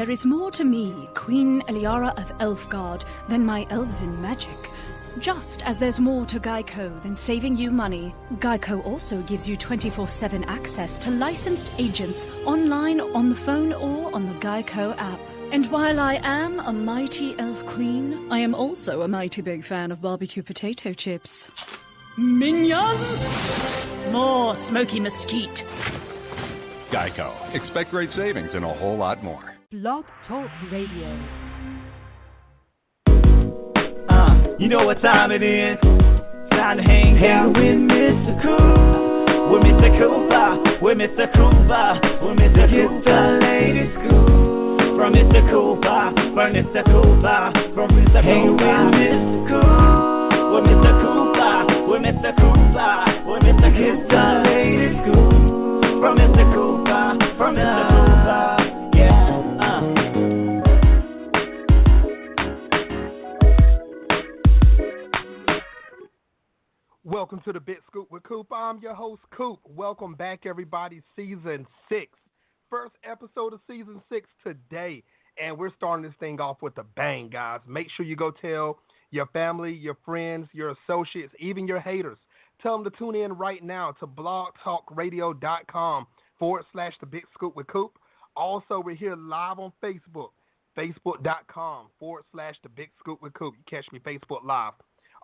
There is more to me, Queen Eliara of Elfgard, than my elven magic. Just as there's more to Geico than saving you money, Geico also gives you 24/7 access to licensed agents online, on the phone, or on the Geico app. And while I am a mighty elf queen, I am also a mighty big fan of barbecue potato chips. Minions! More smoky mesquite. Geico. Expect great savings and a whole lot more. Blog Talk Radio. You know what time it is. Time to hang out with Mr. Coop. With Mr. Cooper. With Mr. Cooper. With Mr. Cooper. Lady School. From Mr. Cooper. From Mr. Cooper. From Mr. Cooper. Hang with Mr. Coop. With Mr. Cooper. With Mr. Cooper. With Mr. Cooper. Lady School. From Mr. Cooper. From Mr. Cooper. Yeah. Welcome to the Big Scoop with Coop. I'm your host, Coop. Welcome back, everybody. Season 6. First episode of Season 6 today. And we're starting this thing off with a bang, guys. Make sure you go tell your family, your friends, your associates, even your haters. Tell them to tune in right now to blogtalkradio.com/The Big Scoop with Coop. Also, we're here live on Facebook, facebook.com/The Big Scoop with Coop. You catch me Facebook Live.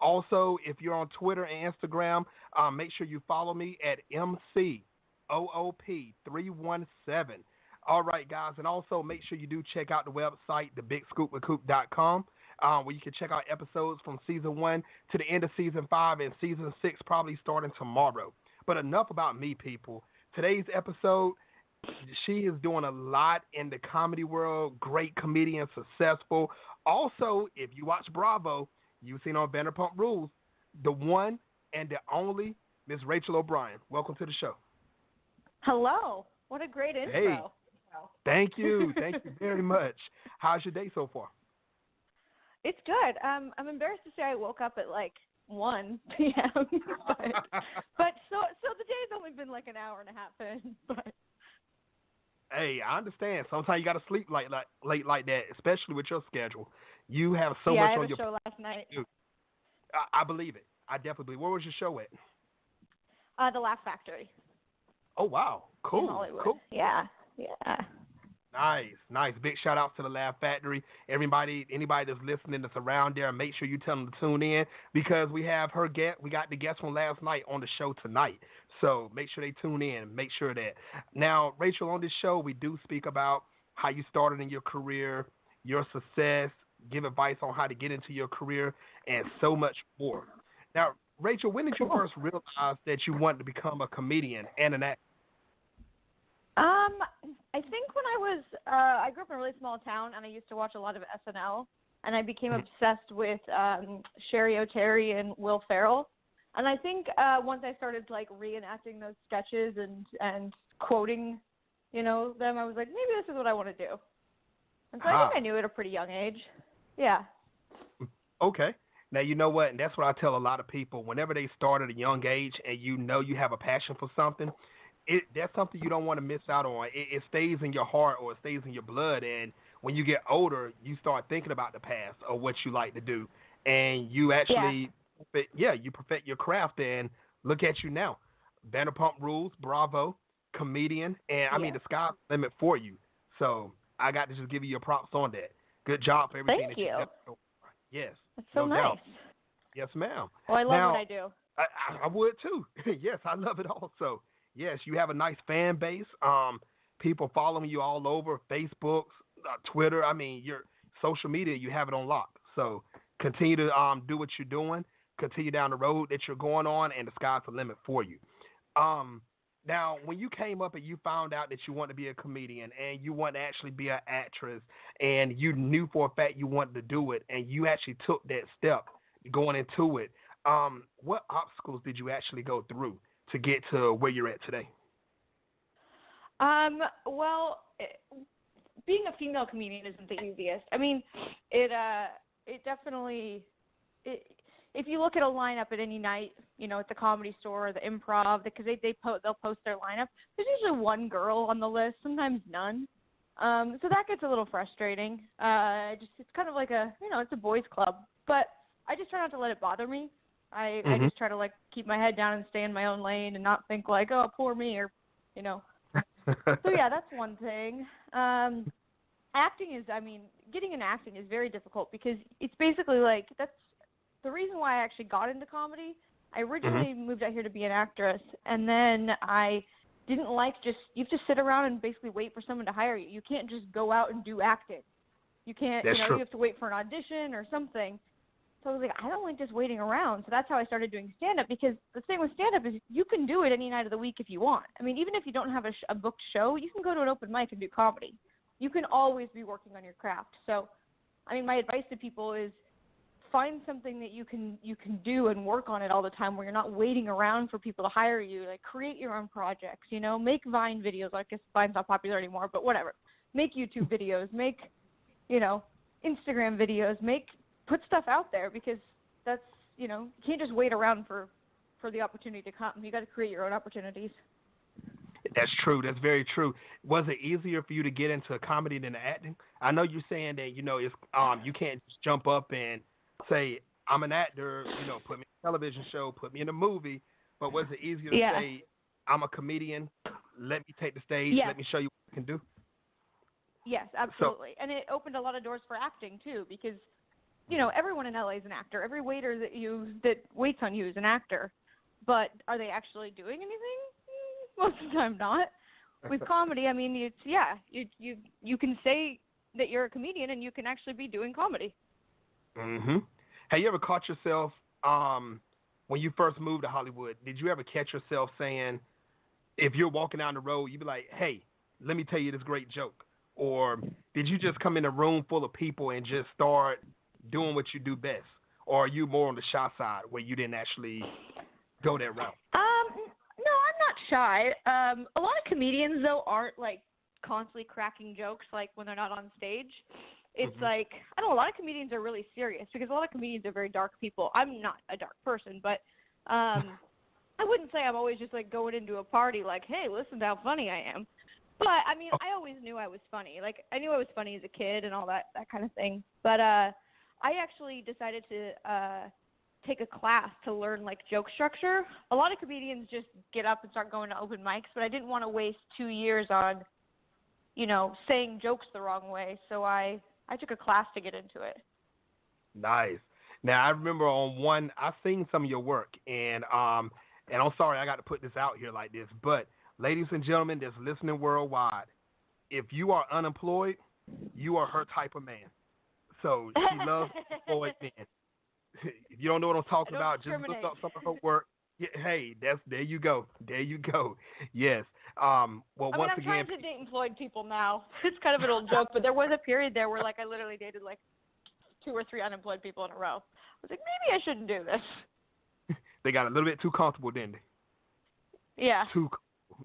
Also, if you're on Twitter and Instagram, make sure you follow me at MCOOP317. All right, guys. And also make sure you do check out the website, thebigscoopwithcoop.com, where you can check out episodes from Season 1 to the end of Season 5 and Season 6 probably starting tomorrow. But enough about me, people. Today's episode, she is doing a lot in the comedy world. Great comedian, successful. Also, if you watch Bravo, you've seen on Vanderpump Rules, the one and the only Miss Rachael O'Brien. Welcome to the show. Hello. What a great intro. Hey. Thank you. Thank you very much. How's your day so far? It's good. I'm embarrassed to say I woke up at like 1 p.m. but so the day's only been like an hour and a half in. But hey, I understand. Sometimes you got to sleep late like that, especially with your schedule. You have so much I had on a your show last night. I believe it. I definitely believe. Where was your show at? The Laugh Factory. Oh, wow. Cool. In Hollywood. Cool. Yeah. Nice. Big shout out to the Laugh Factory. Anybody that's listening that's around there, make sure you tell them to tune in because we have her guest. We got the guest from last night on the show tonight. So make sure they tune in. Make sure that. Now, Rachael, on this show, we do speak about how you started in your career, your success, give advice on how to get into your career, and so much more. Now, Rachael, when did you first realize that you wanted to become a comedian and an actor? I think when I grew up in a really small town, and I used to watch a lot of SNL, and I became obsessed with Sherry O'Terry and Will Ferrell. And I think once I started like reenacting those sketches and quoting, them, I was like, maybe this is what I want to do. And so I think I knew at a pretty young age. Yeah. Okay. Now, you know what? And that's what I tell a lot of people. Whenever they start at a young age and you know you have a passion for something, that's something you don't want to miss out on. It stays in your heart or it stays in your blood. And when you get older, you start thinking about the past or what you like to do. And you actually, you perfect your craft. And look at you now. Vanderpump Rules, Bravo, comedian. And, I mean, the sky's the limit for you. So I got to just give you your props on that. Good job for everything. Thank you. Yes. That's so nice. Doubt. Yes, ma'am. Well, I love what I do. I would too. Yes, I love it also. Yes, you have a nice fan base. People following you all over Facebook, Twitter. I mean, your social media, you have it on lock. So continue to do what you're doing. Continue down the road that you're going on, and the sky's the limit for you. Now, when you came up and you found out that you wanted to be a comedian and you wanted to actually be an actress and you knew for a fact you wanted to do it and you actually took that step going into it, what obstacles did you actually go through to get to where you're at today? Well, being a female comedian isn't the easiest. I mean, it definitely if you look at a lineup at any night, at the Comedy Store or the Improv, because they'll post their lineup. There's usually one girl on the list, sometimes none. So that gets a little frustrating. It's kind of like it's a boys' club, but I just try not to let it bother me. I just try to like keep my head down and stay in my own lane and not think like, oh, poor me, or So yeah, that's one thing. Acting is, getting into acting is very difficult because it's basically like that's the reason why I actually got into comedy. I originally moved out here to be an actress, and then I didn't like you have to sit around and basically wait for someone to hire you. You can't just go out and do acting. You can't, That's true. You have to wait for an audition or something. So I was like, I don't like just waiting around. So that's how I started doing stand-up, because the thing with stand-up is you can do it any night of the week if you want. Even if you don't have a booked show, you can go to an open mic and do comedy. You can always be working on your craft. So, my advice to people is find something that you can do and work on it all the time, where you're not waiting around for people to hire you. Like, create your own projects, make Vine videos. I guess Vine's not popular anymore, but whatever. Make YouTube videos, make, Instagram videos, put stuff out there, because that's, you can't just wait around for the opportunity to come. You got to create your own opportunities. That's true. That's very true. Was it easier for you to get into comedy than acting? I know you're saying that, it's you can't just jump up and say, I'm an actor, put me in a television show, put me in a movie. But was it easier to say, I'm a comedian, let me take the stage, let me show you what I can do? Yes, absolutely. And it opened a lot of doors for acting, too, because, everyone in LA is an actor. Every waiter that waits on you is an actor. But are they actually doing anything? Most of the time not. With comedy, you can say that you're a comedian and you can actually be doing comedy. Have you ever caught yourself, when you first moved to Hollywood, did you ever catch yourself saying, if you're walking down the road, you'd be like, hey, let me tell you this great joke? Or did you just come in a room full of people and just start doing what you do best? Or are you more on the shy side where you didn't actually go that route? No, I'm not shy. A lot of comedians, though, aren't, like, constantly cracking jokes, like, when they're not on stage. It's like, I don't know, a lot of comedians are really serious, because a lot of comedians are very dark people. I'm not a dark person, but I wouldn't say I'm always just, like, going into a party like, hey, listen to how funny I am. But, I always knew I was funny. Like, I knew I was funny as a kid and all that kind of thing. But I actually decided to take a class to learn, like, joke structure. A lot of comedians just get up and start going to open mics, but I didn't want to waste 2 years on, saying jokes the wrong way. So I took a class to get into it. Nice. Now, I remember I've seen some of your work, and I'm sorry I got to put this out here like this, but ladies and gentlemen that's listening worldwide, if you are unemployed, you are her type of man. So she loves employed men. If you don't know what I'm talking about, just look up some of her work. Yeah, hey, there you go. There you go. Yes. Once I'm again, trying to date employed people now. It's kind of an old joke, but there was a period there where, like, I literally dated, like, 2 or 3 unemployed people in a row. I was like, maybe I shouldn't do this. They got a little bit too comfortable, didn't they? Yeah.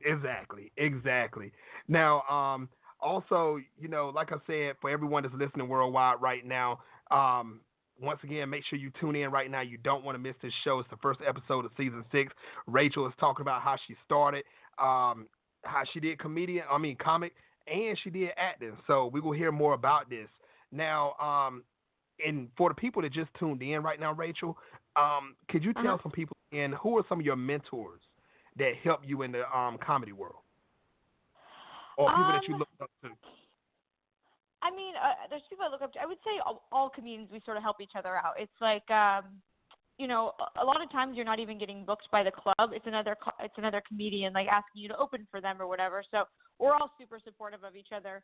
Exactly. Now, also, like I said, for everyone that's listening worldwide right now, once again, make sure you tune in right now. You don't want to miss this show. It's the first episode of season 6. Rachael is talking about how she started, how she did comic, and she did acting. So we will hear more about this. Now, and for the people that just tuned in right now, Rachael, could you tell some people who are some of your mentors that help you in the comedy world? Or people that you look up to? There's people I look up to. I would say all comedians, we sort of help each other out. It's like, a lot of times you're not even getting booked by the club. It's another comedian, like, asking you to open for them or whatever. So we're all super supportive of each other.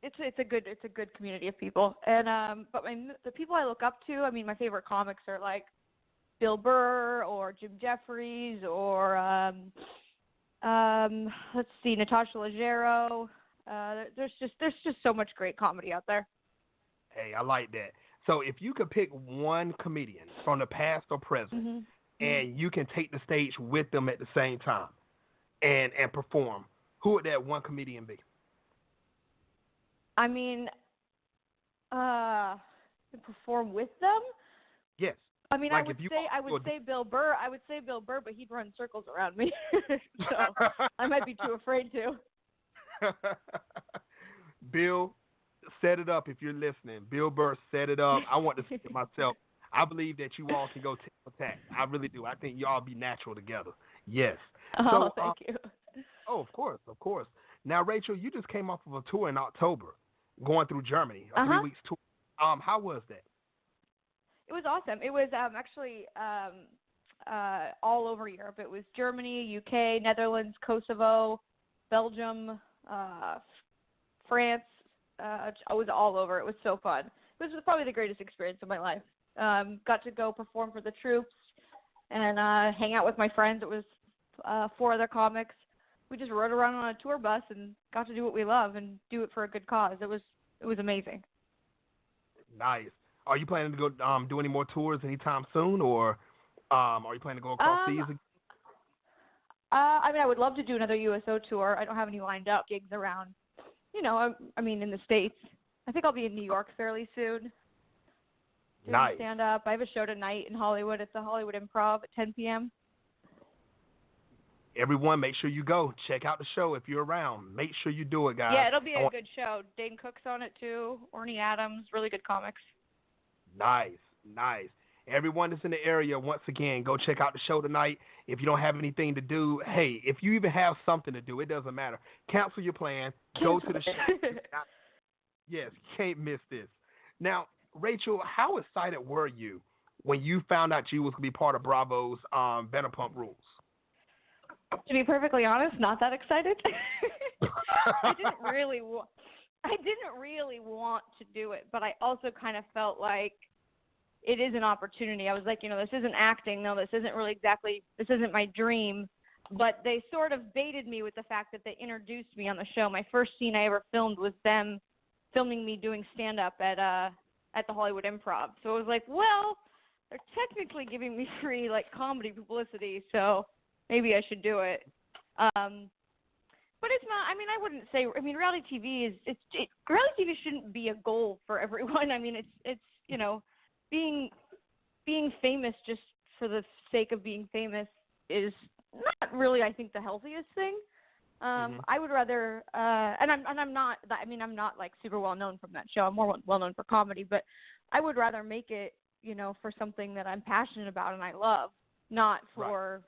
It's a good community of people. And but the people I look up to, my favorite comics are like Bill Burr or Jim Jeffries or let's see, Natasha Leggero. There's just so much great comedy out there. Hey, I like that. So if you could pick one comedian from the past or present, and you can take the stage with them at the same time and perform, who would that one comedian be? Perform with them? Yes. I would say Bill Burr. I would say Bill Burr, but he'd run circles around me, so I might be too afraid to. Bill, set it up if you're listening. Bill Burr, set it up. I want to see it myself. I believe that you all can go tit for tat. I really do. I think y'all be natural together. Yes. Oh, thank you. Oh, of course, of course. Now, Rachel, you just came off of a tour in October, going through Germany, a 3 weeks tour. How was that? It was awesome. It was actually all over Europe. It was Germany, UK, Netherlands, Kosovo, Belgium, France. I was all over. It was so fun. It was probably the greatest experience of my life. Got to go perform for the troops and hang out with my friends. It was 4 other comics. We just rode around on a tour bus and got to do what we love and do it for a good cause. It was amazing. Nice. Are you planning to go do any more tours anytime soon, or are you planning to go across seas again? I mean, I would love to do another USO tour. I don't have any lined up gigs around, in the States. I think I'll be in New York fairly soon. Nice. Stand up. I have a show tonight in Hollywood. It's the Hollywood Improv at 10 p.m. Everyone, make sure you go. Check out the show if you're around. Make sure you do it, guys. Yeah, it'll be a good show. Dane Cook's on it, too. Orny Adams. Really good comics. Nice. Everyone that's in the area, once again, go check out the show tonight. If you don't have anything to do, hey, if you even have something to do, it doesn't matter. Cancel your plan. Go to the show. Yes, can't miss this. Now, Rachel, how excited were you when you found out you was going to be part of Bravo's Vanderpump Rules? To be perfectly honest, not that excited. I didn't really want to do it, but I also kind of felt like it is an opportunity. I was like, this isn't acting. No, this isn't my dream. But they sort of baited me with the fact that they introduced me on the show. My first scene I ever filmed was them filming me doing stand-up at the Hollywood Improv. So I was like, well, they're technically giving me free comedy publicity, so maybe I should do it. But it's not. I mean, I wouldn't say. I mean, reality TV reality TV shouldn't be a goal for everyone. I mean, it's being famous just for the sake of being famous is not really, I think, the healthiest thing. I would rather, and I'm not. I mean, I'm not super well known from that show. I'm more well known for comedy, but I would rather make it, for something that I'm passionate about and I love, not for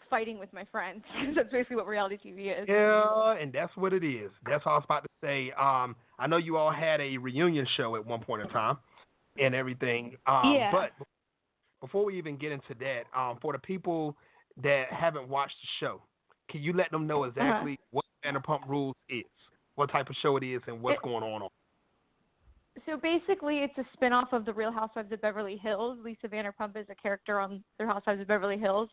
fighting with my friends. That's basically what reality TV is. Yeah, and that's what it is. That's all I was about to say. I know you all had a reunion show at one point in time and everything. But before we even get into that, for the people that haven't watched the show, can you let them know exactly what Vanderpump Rules is, what type of show it is, and what's going on? So basically, it's a spinoff of The Real Housewives of Beverly Hills. Lisa Vanderpump is a character on The Real Housewives of Beverly Hills.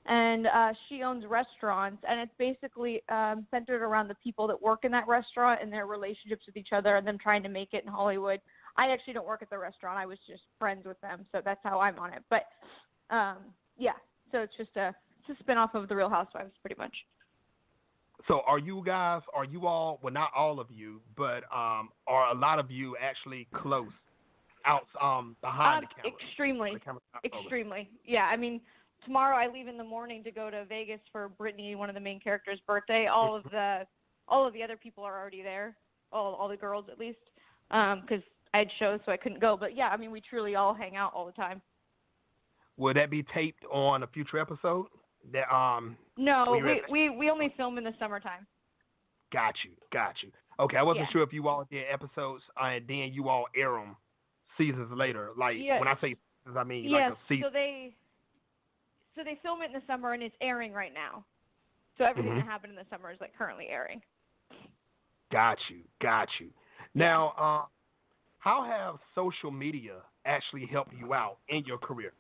And she owns restaurants, and it's basically centered around the people that work in that restaurant and their relationships with each other and them trying to make it in Hollywood. I actually don't work at the restaurant. I was just friends with them, so that's how I'm on it. But, so it's just a spinoff of The Real Housewives, pretty much. So are you all, well, not all of you, but are a lot of you actually close out behind the camera? Extremely. Yeah, I mean, tomorrow I leave in the morning to go to Vegas for Brittany, one of the main characters' birthday. All of the other people are already there, all the girls at least, because I had shows so I couldn't go. But yeah, I mean, we truly all hang out all the time. Will that be taped on a future episode? No, we only film in the summertime. Got you. Okay, I wasn't sure if you all did episodes and then you all air them seasons later. When I say seasons, I mean like a season. So they film it in the summer, and it's airing right now. So everything that happened in the summer is currently airing. Got you. Now, how have social media actually helped you out in your career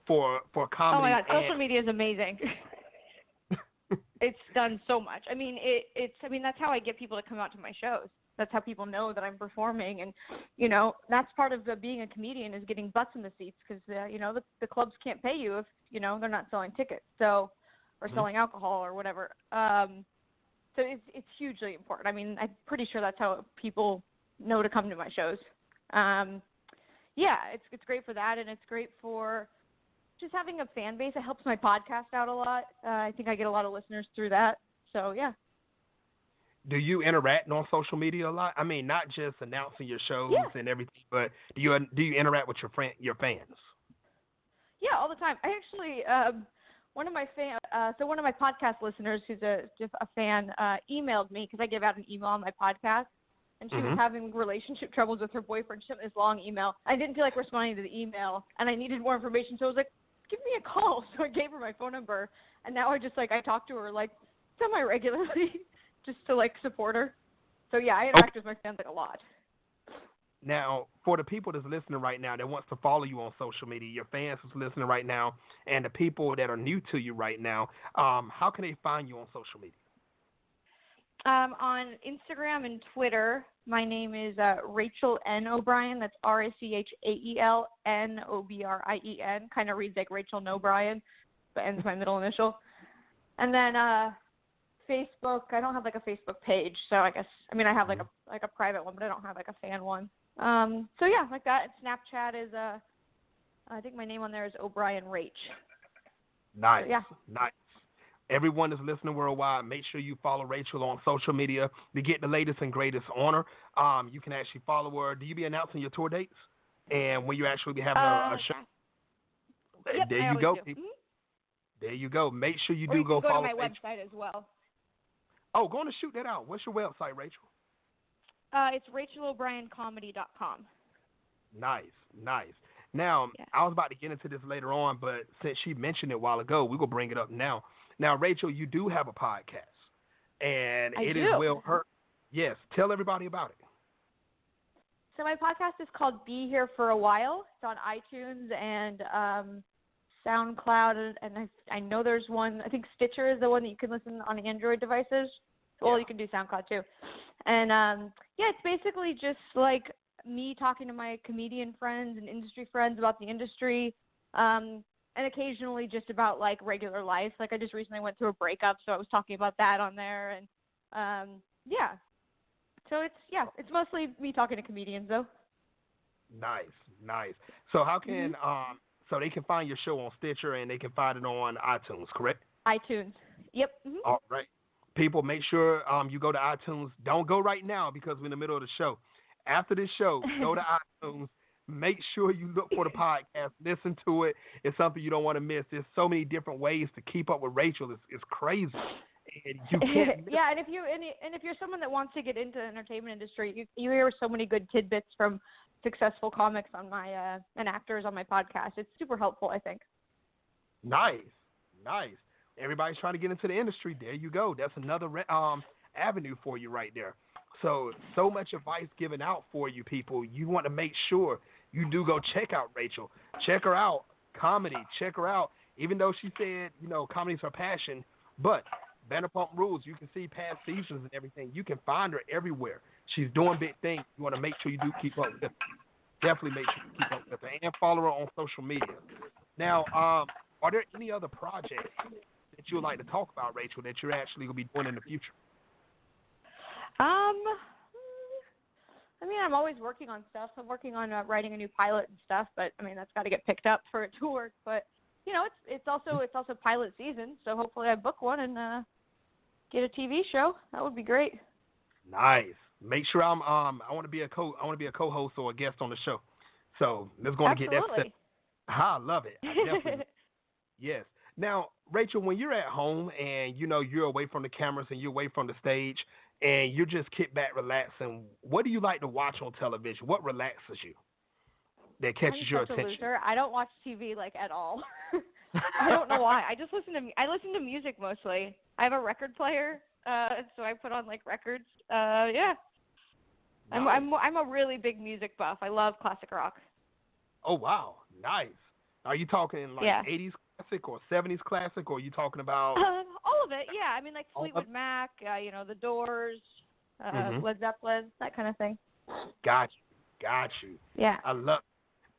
for comedy? Oh my God, social media is amazing. It's done so much. I mean, that's how I get people to come out to my shows. That's how people know that I'm performing, and that's part of being a comedian is getting butts in the seats because the clubs can't pay you if they're not selling tickets, or selling alcohol or whatever. So it's hugely important. I mean, I'm pretty sure that's how people know to come to my shows. It's great for that, and it's great for just having a fan base. It helps my podcast out a lot. I think I get a lot of listeners through that. So yeah. do you interact on social media a lot? I mean, not just announcing your shows and everything, but do you interact with your fans? Yeah, all the time. I actually one of my podcast listeners who's just a fan emailed me because I give out an email on my podcast, and she was having relationship troubles with her boyfriend. She sent me this long email. I didn't feel like responding to the email, and I needed more information, so I was like, give me a call. So I gave her my phone number, and now I talk to her like semi-regularly just to like support her. So yeah, I interact with my fans like a lot. Now, for the people that's listening right now that wants to follow you on social media, your fans that's listening right now, and the people that are new to you right now, how can they find you on social media? On Instagram and Twitter, my name is Rachael N. O'Brien. That's Rachael Nobrien. Kind of reads like Rachel O'Brien, but ends my middle initial. And then Facebook, I don't have like a Facebook page, so I have like a private one, but I don't have like a fan one. So yeah, like that. Snapchat is I think my name on there is O'Brien Rach. Nice. So, yeah. Nice. Everyone that's listening worldwide, make sure you follow Rachael on social media to get the latest and greatest on her. You can actually follow her. Do you be announcing your tour dates and when you actually be having a show? Yep, there you go, people. There you go. Make sure you do go follow to my Rachael. website as well. Oh, going to shoot that out. What's your website, Rachael? It's RachaelO'BrienComedy.com. Nice. Now, I was about to get into this later on, but since she mentioned it a while ago, we're going to bring it up now. Now, Rachael, you do have a podcast, and it is well heard. Yes, tell everybody about it. So my podcast is called Be Here for a While. It's on iTunes and SoundCloud, and I know there's one. I think Stitcher is the one that you can listen on Android devices. Well, you can do SoundCloud too. And it's basically just like me talking to my comedian friends and industry friends about the industry, and occasionally just about like regular life. Like I just recently went through a breakup, so I was talking about that on there, and So it's mostly me talking to comedians though. Nice. So how can so they can find your show on Stitcher and they can find it on iTunes, correct? iTunes. Yep. Mm-hmm. All right. People, make sure you go to iTunes. Don't go right now because we're in the middle of the show. After this show, go to iTunes. Make sure you look for the podcast. Listen to it. It's something you don't want to miss. There's so many different ways to keep up with Rachael. It's crazy. And you can't miss. Yeah, and if you're someone that wants to get into the entertainment industry, you hear so many good tidbits from successful comics on my and actors on my podcast. It's super helpful, I think. Nice. Everybody's trying to get into the industry. There you go. That's another avenue for you right there. So much advice given out for you people. You want to make sure you do go check out Rachael. Check her out. Comedy. Check her out. Even though she said, comedy's her passion, but Vanderpump Rules, you can see past seasons and everything. You can find her everywhere. She's doing big things. You want to make sure you do keep up with her. Definitely make sure you keep up with her and follow her on social media. Now, are there any other projects that you would like to talk about, Rachael, that you're actually going to be doing in the future? I'm always working on stuff. I'm working on writing a new pilot and stuff, but that's got to get picked up for it to work. But it's also pilot season, so hopefully I book one and get a TV show. That would be great. Nice. Make sure I want to be a co-host or a guest on the show. So let's go and get that set. I love it. I definitely. Yes. Now, Rachael, when you're at home and you're away from the cameras and you're away from the stage and you're just kick back, relaxing, what do you like to watch on television? What relaxes you? That catches your attention? I don't watch TV at all. I don't know why. I listen to music mostly. I have a record player, so I put on records. Yeah. Nice. I'm a really big music buff. I love classic rock. Oh wow, nice. Are you talking 80s classic or 70s classic, or are you talking about all of it? Yeah, Fleetwood Mac, The Doors, Led Zeppelin, that kind of thing. Got you. Yeah. I love.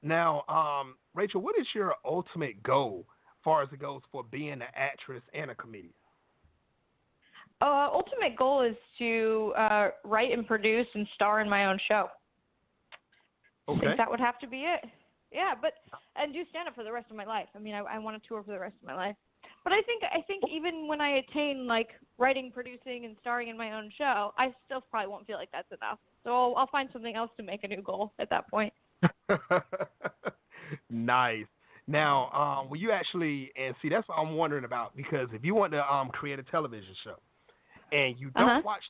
Now, Rachael, what is your ultimate goal as far as it goes for being an actress and a comedian? Ultimate goal is to write and produce and star in my own show. Okay. I think that would have to be it. Yeah, and do stand-up for the rest of my life. I want to tour for the rest of my life. But I think even when I attain like writing, producing, and starring in my own show, I still probably won't feel like that's enough. So I'll find something else to make a new goal at that point. Nice. Now, will you actually, and see, that's what I'm wondering about, because if you want to create a television show and you don't watch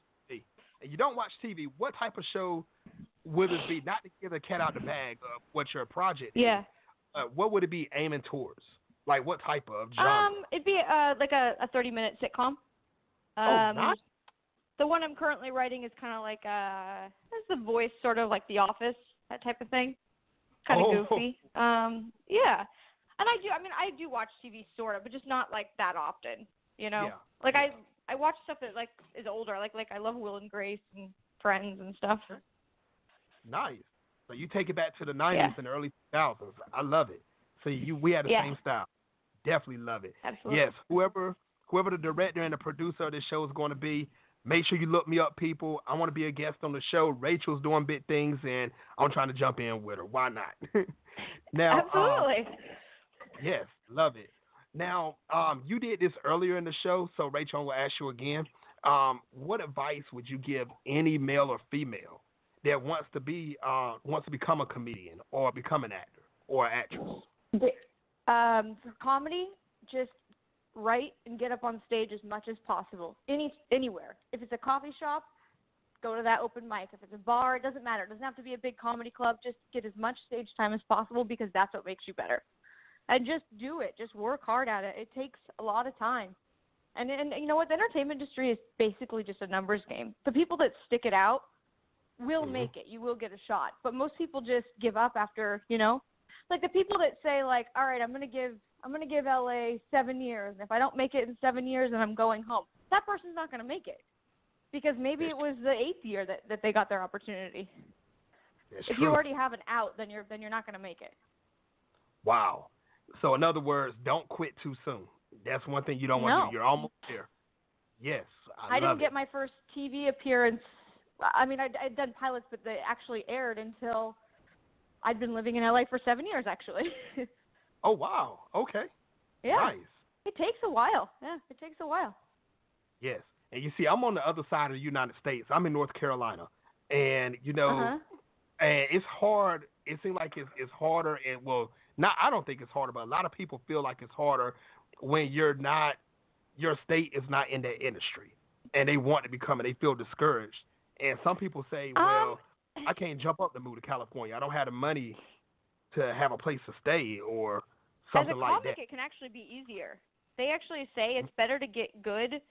TV, what type of show would it be? Not to give the cat out the bag of what your project is. What would it be aiming towards? Like what type of genre? It'd be like a 30-minute sitcom. Nice. The one I'm currently writing is kind of like it's the voice, sort of like The Office, that type of thing. Kind of goofy. Yeah. And I do watch TV sort of, but just not like that often, you know? Yeah. Like I watch stuff that like is older, like I love Will and Grace and Friends and stuff. Nice. So you take it back to the 90s and the early 2000s. I love it. So we had the same style. Definitely love it. Absolutely. Yes, whoever the director and the producer of this show is going to be, make sure you look me up, people. I want to be a guest on the show. Rachel's doing big things, and I'm trying to jump in with her. Why not? Now, absolutely. Yes, love it. Now, you did this earlier in the show, so Rachel, I'm going to ask you again. What advice would you give any male or female that wants to become a comedian or become an actor or actress? For comedy, just write and get up on stage as much as possible, anywhere. If it's a coffee shop, go to that open mic. If it's a bar, it doesn't matter. It doesn't have to be a big comedy club. Just get as much stage time as possible, because that's what makes you better. And just do it. Just work hard at it. It takes a lot of time. And you know what? The entertainment industry is basically just a numbers game. The people that stick it out will make it. You will get a shot. But most people just give up after, like the people that say like, all right, I'm going to give LA 7 years. And if I don't make it in 7 years, then I'm going home. That person's not going to make it, because maybe it was the 8th year that they got their opportunity. If you already have an out, then you're not going to make it. Wow. So in other words, don't quit too soon. That's one thing you don't want to do. You're almost there. Yes, I didn't get my first TV appearance. I mean, I'd done pilots, but they actually aired until I'd been living in LA for 7 years, actually. Oh, wow. Okay. Yeah. Nice. It takes a while. Yeah, it takes a while. Yes. And you see, I'm on the other side of the United States. I'm in North Carolina. And, and it's hard. It seems like it's harder. And, I don't think it's harder, but a lot of people feel like it's harder when your state is not in that industry. And they want to become it. They feel discouraged. And some people say, well, I can't jump up to move to California. I don't have the money to have a place to stay or something like that. As a comic, it can actually be easier. They actually say it's better to get good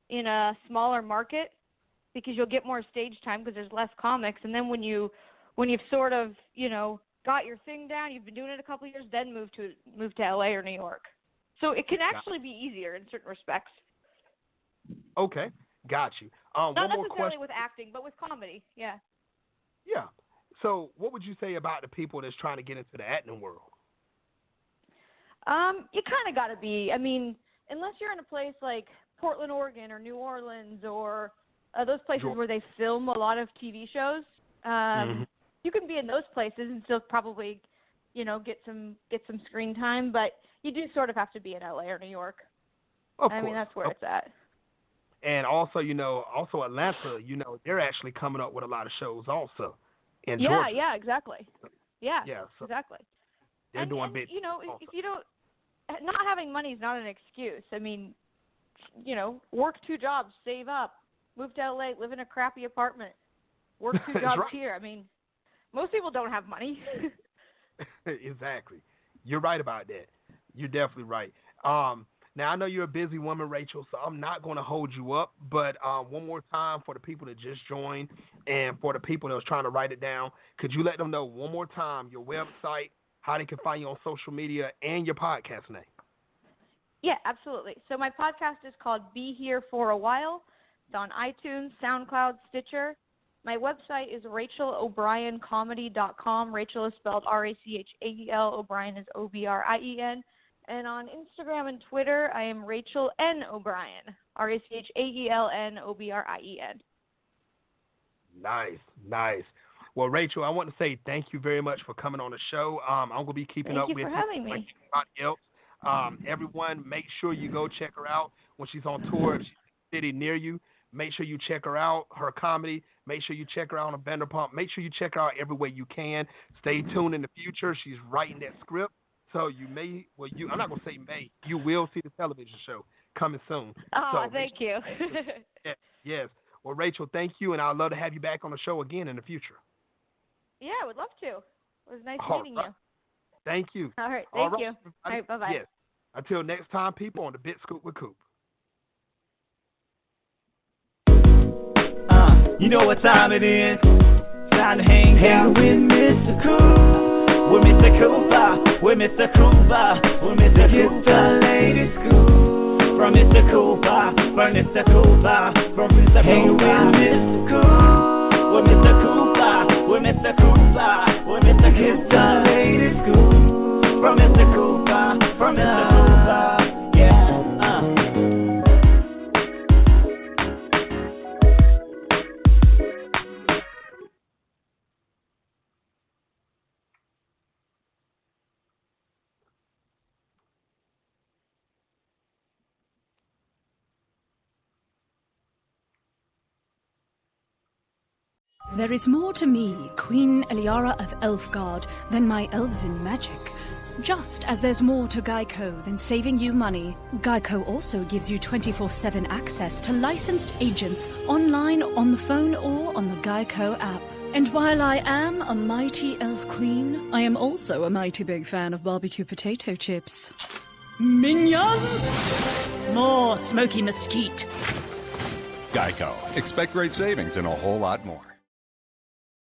in a smaller market, because you'll get more stage time because there's less comics. And then when you've sort of, got your thing down, you've been doing it a couple of years, then move to LA or New York. So it can actually be easier in certain respects. Okay, got you. Not one more necessarily question. with acting, but with comedy, yeah. Yeah. So what would you say about the people that's trying to get into the acting world? You kind of got to be. I mean, unless you're in a place like Portland, Oregon, or New Orleans, or those places where they film a lot of TV shows, you can be in those places and still probably, get some screen time. But you do sort of have to be in LA or New York. Of course. I mean, that's where it's at. And also, also Atlanta, they're actually coming up with a lot of shows also in Georgia. Yeah, exactly. Yeah, so exactly. They're doing big. If you don't, not having money is not an excuse. I mean, work 2 jobs, save up, move to LA, live in a crappy apartment, work 2 jobs here. I mean, most people don't have money. Exactly. You're right about that. You're definitely right. Now, I know you're a busy woman, Rachel, so I'm not going to hold you up. But one more time for the people that just joined and for the people that was trying to write it down, could you let them know one more time your website, how they can find you on social media, and your podcast name? Yeah, absolutely. So my podcast is called Be Here for a While. It's on iTunes, SoundCloud, Stitcher. My website is RachaelO'BrienComedy.com. Rachel is spelled Rachael. O'Brien is Obrien. And on Instagram and Twitter, I am Rachael N. O'Brien, RachaelNObrien. Nice. Well, Rachel, I want to say thank you very much for coming on the show. I'm going to be keeping up with you. Thank you for having me. Like everybody else. Everyone, make sure you go check her out when she's on tour. If she's in a city near you, make sure you check her out, her comedy. Make sure you check her out on Vanderpump. Make sure you check her out everywhere you can. Stay tuned in the future. She's writing that script. So you may, I'm not going to say may, you will see the television show coming soon. Oh, so, thank you. Yes. Well, Rachel, thank you, and I'd love to have you back on the show again in the future. Yeah, I would love to. It was nice meeting you. Thank you. All right, thank you. All right, bye-bye. Yes. Until next time, people, on the Bit Scoop with Coop. You know what time it is. Time to hang out with Mr. Coop. With Mr. Cooper, with Mr. Cooper, with Mr. Cooper, the latest scoop. From Mr. Cooper, from Mr. Cooper, from Mr. Cooper, Mr. Coop. With Mr. Cooper, with Mr. Cooper, with Mr. Cooper, the latest scoop. From Mr. Cooper, from Mr. Cooper, yeah. There is more to me, Queen Eliara of Elfgard, than my elven magic. Just as there's more to Geico than saving you money, Geico also gives you 24/7 access to licensed agents online, on the phone, or on the Geico app. And while I am a mighty elf queen, I am also a mighty big fan of barbecue potato chips. Minions! More smoky mesquite. Geico. Expect great savings and a whole lot more.